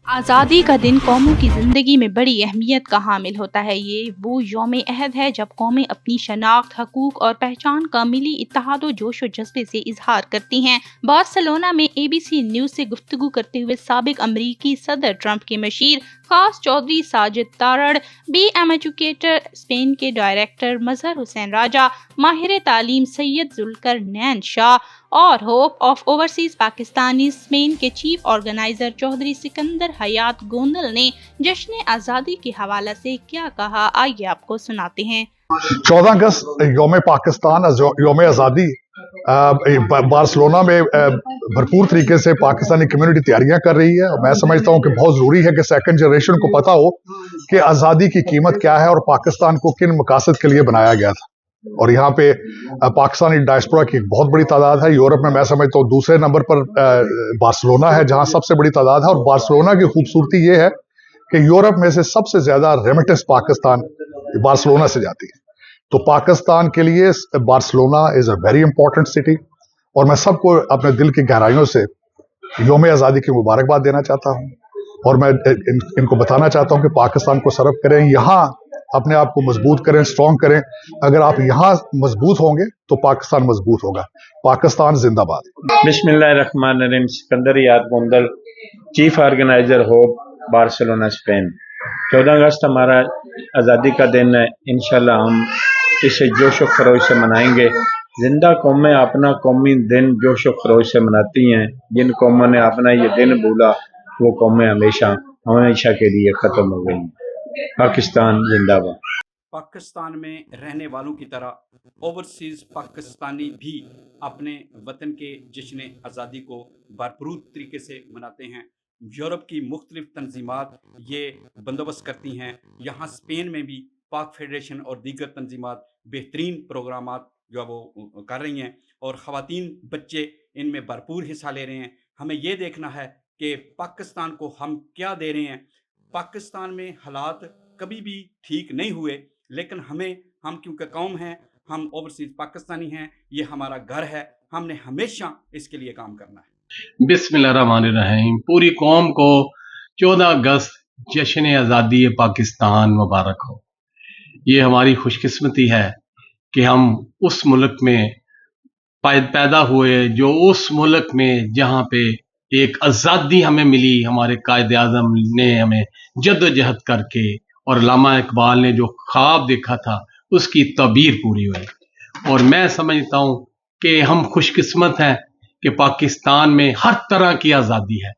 आज़ादी का दिन कौमों की ज़िंदगी में बड़ी अहमियत का हामिल होता है। ये वो यौम अहद है जब कौमें अपनी शनाख्त, हकूक़ और पहचान का मिली इत्तेहाद व जोश व जज्बे से इजहार करती हैं। बार्सिलोना में ABC न्यूज़ से गुफ्तगू करते हुए साबिक अमरीकी सदर ट्रंप के मशीर खास Chaudhry Sajid Tarar, BM educator, Spain के डायरेक्टर मजहर हुसैन राजा, माहिर तालीम सैयद जुल्करनैन शाह और hope of overseas Pakistani Spain के चीफ ऑर्गेनाइजर चौधरी सिकंदर हयात गोंदल ने जश्न आज़ादी के हवाले से क्या कहा, आइए आपको सुनाते हैं। 14 अगस्त योम पाकिस्तान, योम आज़ादी बार्सिलोना में भरपूर तरीके से पाकिस्तानी कम्युनिटी तैयारियां कर रही है। मैं समझता हूं कि बहुत ज़रूरी है कि सेकंड जनरेशन को पता हो कि आज़ादी की कीमत क्या है और पाकिस्तान को किन मकासद के लिए बनाया गया था। और यहाँ पे पाकिस्तानी डायस्पोरा की एक बहुत बड़ी तादाद है। यूरोप में मैं समझता हूँ दूसरे नंबर पर बार्सिलोना है, जहाँ सबसे बड़ी तादाद है। और बार्सिलोना की खूबसूरती ये है कि यूरोप में से सबसे ज्यादा रेमिटेंस पाकिस्तान बार्सिलोना से जाती है। तो पाकिस्तान के लिए Barcelona is a very important city. और मैं सबको अपने दिल की गहराइयों से योम आज़ादी की मुबारकबाद देना चाहता हूँ। और मैं इनको बताना चाहता हूँ कि पाकिस्तान को सर्व करें, यहाँ अपने आप को मजबूत करें, स्ट्रॉन्ग करें। अगर आप यहाँ मजबूत होंगे तो पाकिस्तान मजबूत होगा। पाकिस्तान जिंदाबाद। बिस्मिल्लाहिर्रहमानिर्रहीम। Sikandar Hayat Gondal, chief organizer Hope, Barcelona, Spain. 14 अगस्त हमारा आज़ादी का दिन है। इंशाल्लाह हम इसे जोश व खरोश से मनाएंगे। जिंदा कौमें अपना कौमी दिन जोश व खरोश से मनाती हैं। जिन कौमों ने अपना ये दिन भूला वो कौमें हमेशा हमेशा के लिए ख़त्म हो गई। पाकिस्तान जिंदाबाद। पाकिस्तान में रहने वालों की तरह ओवरसीज़ पाकिस्तानी भी अपने वतन के जश्न आज़ादी को भरपूर तरीके से मनाते हैं। यूरोप की मुख्तलिफ तंजीमात ये बंदोबस्त करती हैं। यहाँ स्पेन में भी पाक फेडरेशन और दीगर तंजीमात बेहतरीन प्रोग्रामात जो है वो कर रही हैं और ख़वातीन बच्चे इनमें भरपूर हिस्सा ले रहे हैं। हमें ये देखना है कि पाकिस्तान को हम क्या दे रहे हैं। पाकिस्तान में हालात कभी भी ठीक नहीं हुए, लेकिन हम क्योंकि कौम हैं, हम ओवरसीज पाकिस्तानी हैं, ये हमारा घर है, हमने हमेशा इसके लिए काम करना है। बिस्मिल्लाहिर्रहमानिर्रहीम। पूरी कौम को 14 अगस्त जश्न आज़ादी पाकिस्तान मुबारक हो। ये हमारी खुशकिस्मती है कि हम उस मुल्क में पैदा हुए, जो उस मुल्क में जहाँ पे एक आज़ादी हमें मिली, हमारे कायद आज़म ने हमें जद्दोजहद करके और अल्लामा इकबाल ने जो ख्वाब देखा था उसकी तबीर पूरी हुई। और मैं समझता हूँ कि हम खुशकिस्मत हैं कि पाकिस्तान में हर तरह की आज़ादी है,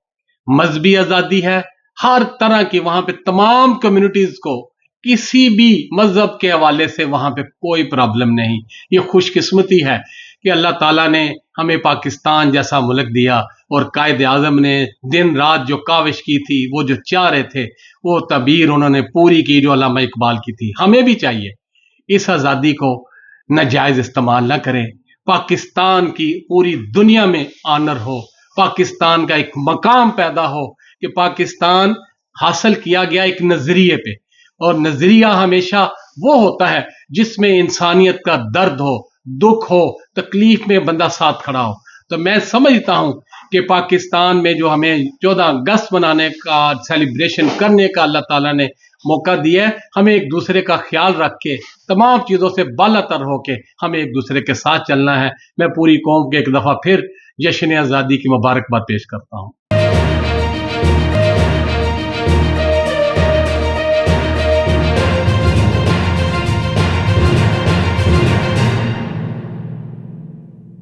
मजहबी आज़ादी है, हर तरह की। वहाँ पे तमाम कम्युनिटीज़ को किसी भी मजहब के हवाले से वहाँ पे कोई प्रॉब्लम नहीं। ये खुशकिस्मती है कि अल्लाह ताला ने हमें पाकिस्तान जैसा मुल्क दिया और कायद आज़म ने दिन रात जो काविश की थी, वो जो चाह रहे थे, वो तबीर उन्होंने पूरी की जो अल्लामा इकबाल की थी। हमें भी चाहिए इस आज़ादी को नाजायज़ इस्तेमाल न करें। पाकिस्तान की पूरी दुनिया में आनर हो, पाकिस्तान का एक मकाम पैदा हो कि पाकिस्तान हासिल किया गया एक नजरिए पे, और नजरिया हमेशा वो होता है जिसमें इंसानियत का दर्द हो, दुख हो, तकलीफ में बंदा साथ खड़ा हो। तो मैं समझता हूं कि पाकिस्तान में जो हमें 14 अगस्त मनाने का, सेलिब्रेशन करने का अल्लाह ताला ने मौका दिया है, हमें एक दूसरे का ख्याल रख के तमाम चीज़ों से बालातर होके हमें एक दूसरे के साथ चलना है। मैं पूरी कौम के एक दफ़ा फिर जश्न आज़ादी की मुबारकबाद पेश करता हूँ।